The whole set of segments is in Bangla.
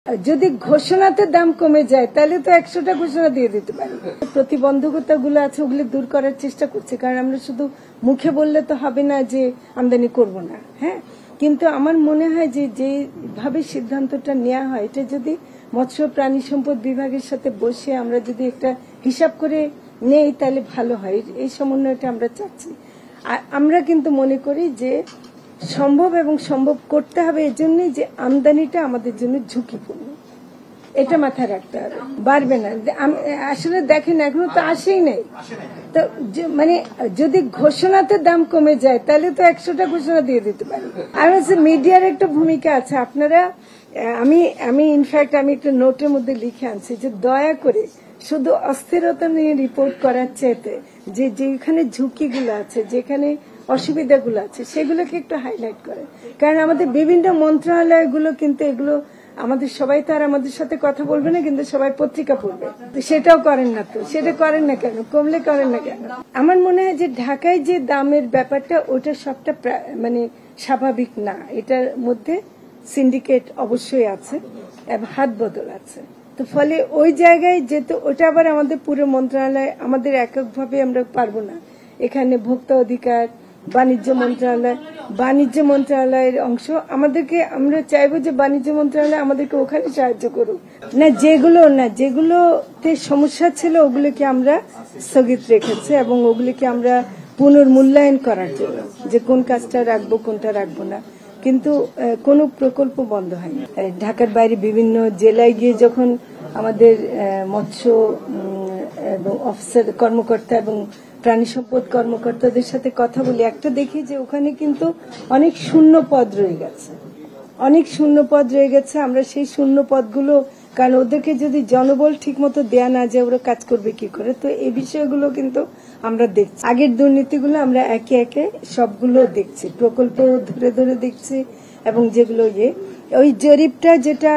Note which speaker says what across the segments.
Speaker 1: যদি ঘোষণাতে দাম কমে যায় তাহলে তো 100টা ঘোষণা দিয়ে দিতে পারি। প্রতিবন্ধকতাগুলো আছে ওগুলো দূর করার চেষ্টা করছি, কারণ আমরা শুধু মুখে বললে তো হবে না যে আমদানি করব না। হ্যাঁ, কিন্তু আমার মনে হয় যে যেভাবে সিদ্ধান্তটা নেওয়া হয় এটা যদি মৎস্য প্রাণী সম্পদ বিভাগের সাথে বসে আমরা যদি একটা হিসাব করে নেই তাহলে ভালো হয়। এই সমন্বয়টা আমরা চাচ্ছি। আমরা কিন্তু মনে করি যে সম্ভব এবং সম্ভব করতে হবে এজন্যই যে আমদানিটা আমাদের জন্য ঝুঁকিপূর্ণ, এটা মাথায় রাখতে হবে। বাড়বে না আসলে, দেখেন এখনো তো আসেই নাই। তো মানে যদি ঘোষণাতে দাম কমে যায় তাহলে তো 100টা ঘোষণা দিয়ে দিতে পারি। আর হচ্ছে মিডিয়ার একটা ভূমিকা আছে। আপনারা আমি ইনফ্যাক্ট আমি একটা নোটের মধ্যে লিখে আনছি যে দয়া করে শুধু অস্থিরতা নিয়ে রিপোর্ট করার চাইতে যেখানে ঝুঁকিগুলো আছে, যেখানে অসুবিধাগুলো আছে সেগুলোকে একটু হাইলাইট করে। কারণ আমাদের বিভিন্ন মন্ত্রণালয়গুলো কিন্তু এগুলো আমাদের সবাই তো আর আমাদের সাথে কথা বলবে না, কিন্তু সবাই পত্রিকা পড়বে। সেটাও করেন না, তো সেটা করেন না কেন? কমলে করেন না কেন? আমার মনে হয় যে ঢাকায় যে দামের ব্যাপারটা ওটা সবটা মানে স্বাভাবিক না। এটার মধ্যে সিন্ডিকেট অবশ্যই আছে এবং হাত বদল আছে। তো ফলে ওই জায়গায় যেহেতু ওটা আবার আমাদের পুরো মন্ত্রণালয়, আমাদের এককভাবে আমরা পারবো না। এখানে ভোক্তা অধিকার, বাণিজ্য মন্ত্রণালয়ের অংশ আমাদেরকে, আমরা চাইবো যে বাণিজ্য মন্ত্রণালয় আমাদেরকে ওখানে সাহায্য করুক। যেগুলোতে সমস্যা ছিল ওগুলোকে আমরা স্থগিত রেখেছি এবং ওগুলিকে আমরা পুনর্মূল্যায়ন করার জন্য যে কোন কাজটা রাখবো কোনটা রাখবো না, কিন্তু কোনো প্রকল্প বন্ধ হয়নি। ঢাকার বাইরে বিভিন্ন জেলায় গিয়ে যখন আমাদের মৎস্য এবং অফিসার কর্মকর্তা এবং প্রাণী সম্পদ কর্মকর্তাদের সাথে কথা বলি, একটা দেখি যে ওখানে কিন্তু অনেক শূন্য পদ রয়ে গেছে। আমরা সেই শূন্য পদগুলো, কারণ ওদেরকে যদি জনবল ঠিক মতো দেয়া না যায় ওরা কাজ করবে কি করে, তো এই বিষয়গুলো কিন্তু আমরা দেখছি। আগের দুর্নীতিগুলো আমরা একে একে সবগুলো দেখছি, প্রকল্প ধরে ধরে দেখছি। এবং যেগুলো ওই জরিপটা যেটা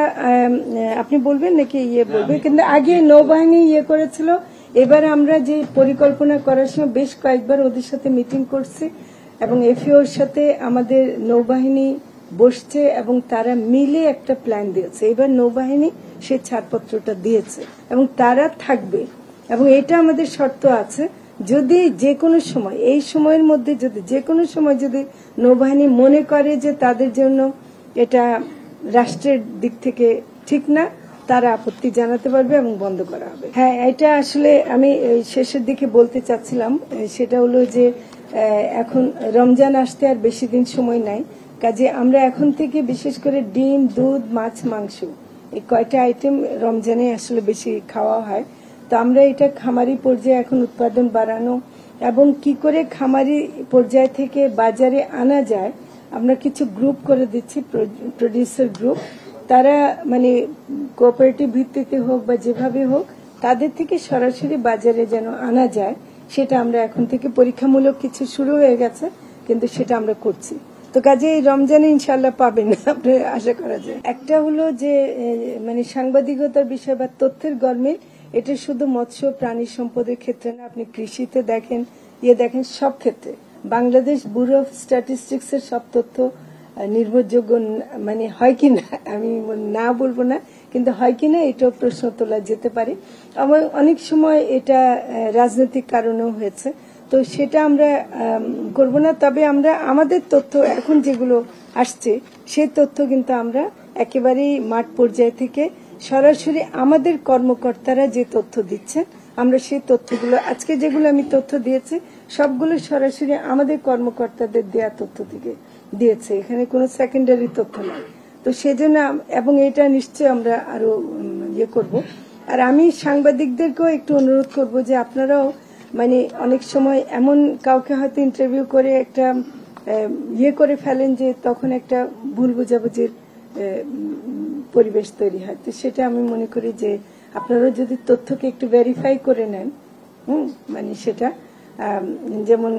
Speaker 1: আপনি বলবেন নাকি বলবে, কিন্তু আগে নৌবাহিনী করেছিল। এবার আমরা যে পরিকল্পনা করার সময় বেশ কয়েকবার ওদের সাথে মিটিং করছি এবং এফএওর সাথে আমাদের নৌবাহিনী বসছে এবং তারা মিলে একটা প্ল্যান দিয়েছে। এবার নৌবাহিনী সে ছাড়পত্রটা দিয়েছে এবং তারা থাকবে, এবং এটা আমাদের শর্ত আছে যদি যে কোনো সময়, এই সময়ের মধ্যে যদি যে কোনো সময় যদি নৌবাহিনী মনে করে যে তাদের জন্য এটা রাষ্ট্রের দিক থেকে ঠিক না, তারা আপত্তি জানাতে পারবে এবং বন্ধ করা হবে। হ্যাঁ, এটা আসলে আমি শেষের দিকে বলতে চাচ্ছিলাম, সেটা হলো যে এখন রমজান আসতে আর বেশি দিন সময় নাই। কাজে আমরা এখন থেকে বিশেষ করে ডিম, দুধ, মাছ, মাংস এই কয়টা আইটেম রমজানে আসলে বেশি খাওয়া হয়। তো আমরা এটা খামারি পর্যায়ে এখন উৎপাদন বাড়ানো এবং কি করে খামারি পর্যায় থেকে বাজারে আনা যায়, আমরা কিছু গ্রুপ করে দিচ্ছি, প্রডিউসার গ্রুপ। তারা মানে কোঅপারেটিভ ভিত্তিতে হোক বা যেভাবে হোক তাদের থেকে সরাসরি বাজারে যেন আনা যায়, সেটা আমরা এখন থেকে পরীক্ষামূলক কিছু শুরু হয়ে গেছে, কিন্তু সেটা আমরা করছি। তো কাজে এই রমজানে ইনশাল্লাহ পাবেন, আপনার আশা করা যায়। একটা হলো যে মানে সাংবাদিকতার বিষয় বা তথ্যের গরমিল, এটা শুধু মৎস্য প্রাণী সম্পদের ক্ষেত্রে না, আপনি কৃষিতে দেখেন, দেখেন সব ক্ষেত্রে বাংলাদেশ ব্যুরো অফ স্ট্যাটিস্টিক্স এর সব তথ্য নির্ভরযোগ্য মানে হয় কিনা আমি না বলবো না, কিন্তু হয় কিনা এটাও প্রশ্ন তোলা যেতে পারে। আমার অনেক সময় এটা রাজনৈতিক কারণেও হয়েছে, তো সেটা আমরা করব না। তবে আমরা আমাদের তথ্য এখন যেগুলো আসছে সেই তথ্য কিন্তু আমরা একেবারেই মাঠ পর্যায় থেকে সরাসরি আমাদের কর্মকর্তারা যে তথ্য দিচ্ছেন, আমরা সেই তথ্যগুলো আজকে যেগুলো আমি তথ্য দিয়েছি সবগুলো সরাসরি আমাদের কর্মকর্তাদের দেয়া তথ্য থেকে দিয়েছে, এখানে কোনো সেকেন্ডারি তথ্য নাই। তো সেজন্য এবং এটা নিশ্চয় আমরা আরো করব। আর আমি সাংবাদিকদেরকেও একটু অনুরোধ করব যে আপনারাও মানে অনেক সময় এমন কাউকে হয়তো ইন্টারভিউ করে একটা করে ফেলেন যে তখন একটা ভুল বোঝাবুঝির পরিবেশ তৈরি হয়। তো সেটা আমি মনে করি যে আপনারা যদি তথ্যকে একটু ভেরিফাই করে নেন, মানে সেটা যেমন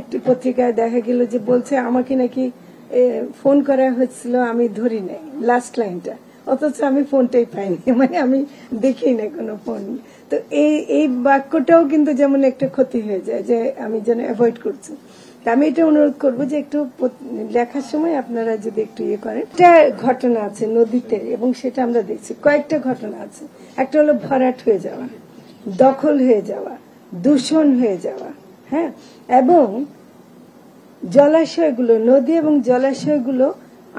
Speaker 1: একটি পত্রিকায় দেখা গেল যে বলছে আমাকে নাকি ফোন করা হয়েছিল, আমি ধরি নাই লাস্ট লাইনটা, অথচ আমি ফোনটাই পাইনি, মানে আমি দেখি না কোনো ফোন। তো এই বাক্যটাও কিন্তু যেমন একটা ক্ষতি হয়ে যায় যে আমি যেন অ্যাভয়েড করছি। আমি এটা অনুরোধ করবো যে একটু লেখার সময় আপনারা যদি একটু ইয়ে করেন। একটা ঘটনা আছে নদীতে এবং সেটা আমরা দেখছি, কয়েকটা ঘটনা আছে। একটা হলো ভরাট হয়ে যাওয়া, দখল হয়ে যাওয়া, দূষণ হয়ে যাওয়া, হ্যাঁ, এবং জলাশয়গুলো, নদী এবং জলাশয়গুলো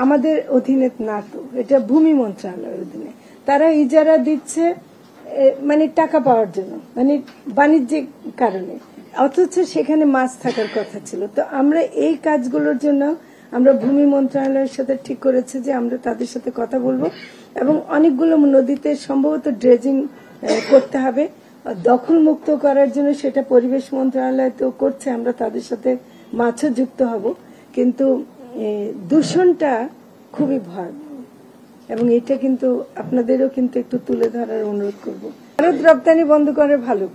Speaker 1: আমাদের অধীনে না, তো এটা ভূমি মন্ত্রণালয়ের অধীনে। তারা ইজারা দিচ্ছে মানে টাকা পাওয়ার জন্য, মানে বাণিজ্যিক কারণে, অথচ সেখানে মাছ থাকার কথা ছিল। তো আমরা এই কাজগুলোর জন্য আমরা ভূমি মন্ত্রণালয়ের সাথে ঠিক করেছি যে আমরা তাদের সাথে কথা বলবো এবং অনেকগুলো নদীতে সম্ভবত ড্রেজিং করতে হবে, দখল মুক্ত করার জন্য সেটা পরিবেশ মন্ত্রণালয় তো করছে, আমরা তাদের সাথে মাছও যুক্ত হব। কিন্তু দূষণটা খুবই ভয়াবহ এবং এটা কিন্তু আপনাদেরও কিন্তু একটু তুলে ধরার অনুরোধ করব। ভারত রপ্তানি বন্ধ করে ভালো,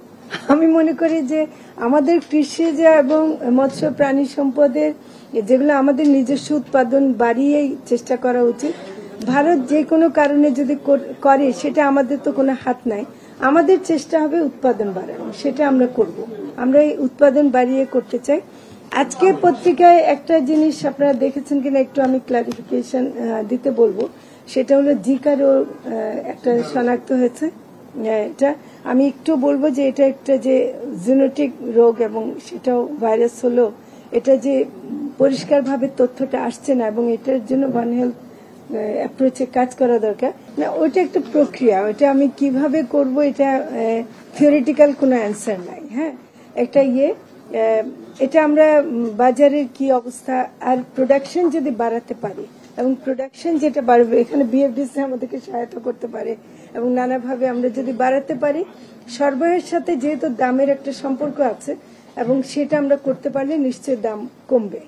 Speaker 1: আমি মনে করি যে আমাদের কৃষিজ এবং মৎস্য প্রাণী সম্পদের যেগুলো আমাদের নিজস্ব উৎপাদন বাড়িয়েই চেষ্টা করা উচিত। ভারত যে কোনো কারণে যদি করে সেটা আমাদের তো কোনো হাত নাই, আমাদের চেষ্টা হবে উৎপাদন বাড়ানো, সেটা আমরা করব। আমরা এই উৎপাদন বাড়িয়ে করতে চাই। আজকে পত্রিকায় একটা জিনিস আপনারা দেখেছেন কিনা একটু আমি ক্লারিফিকেশন দিতে বলবো, সেটা হলো জিকা রোগ একটা শনাক্ত হয়েছে। এটা আমি একটু বলবো যে এটা একটা যে জেনেটিক রোগ এবং সেটাও ভাইরাস হলো, এটা যে পরিষ্কারভাবে তথ্যটা আসছে না এবং এটার জন্য ওয়ান হেলথ অ্যাপ্রোচে কাজ করা দরকার। না, ওইটা একটা প্রক্রিয়া, ওইটা আমি কিভাবে করব এটা থিওরিটিক্যাল কোনো অ্যান্সার নাই। হ্যাঁ, একটা এটা আমরা বাজারের কি অবস্থা আর প্রোডাকশন যদি বাড়াতে পারি এবং প্রোডাকশন যেটা বাড়বে এখানে বিএফডিসি আমাদেরকে সহায়তা করতে পারে এবং নানাভাবে আমরা যদি বাড়াতে পারি, সরবরাহের সাথে যেহেতু দামের একটা সম্পর্ক আছে এবং সেটা আমরা করতে পারলে নিশ্চয়ই দাম কমবে।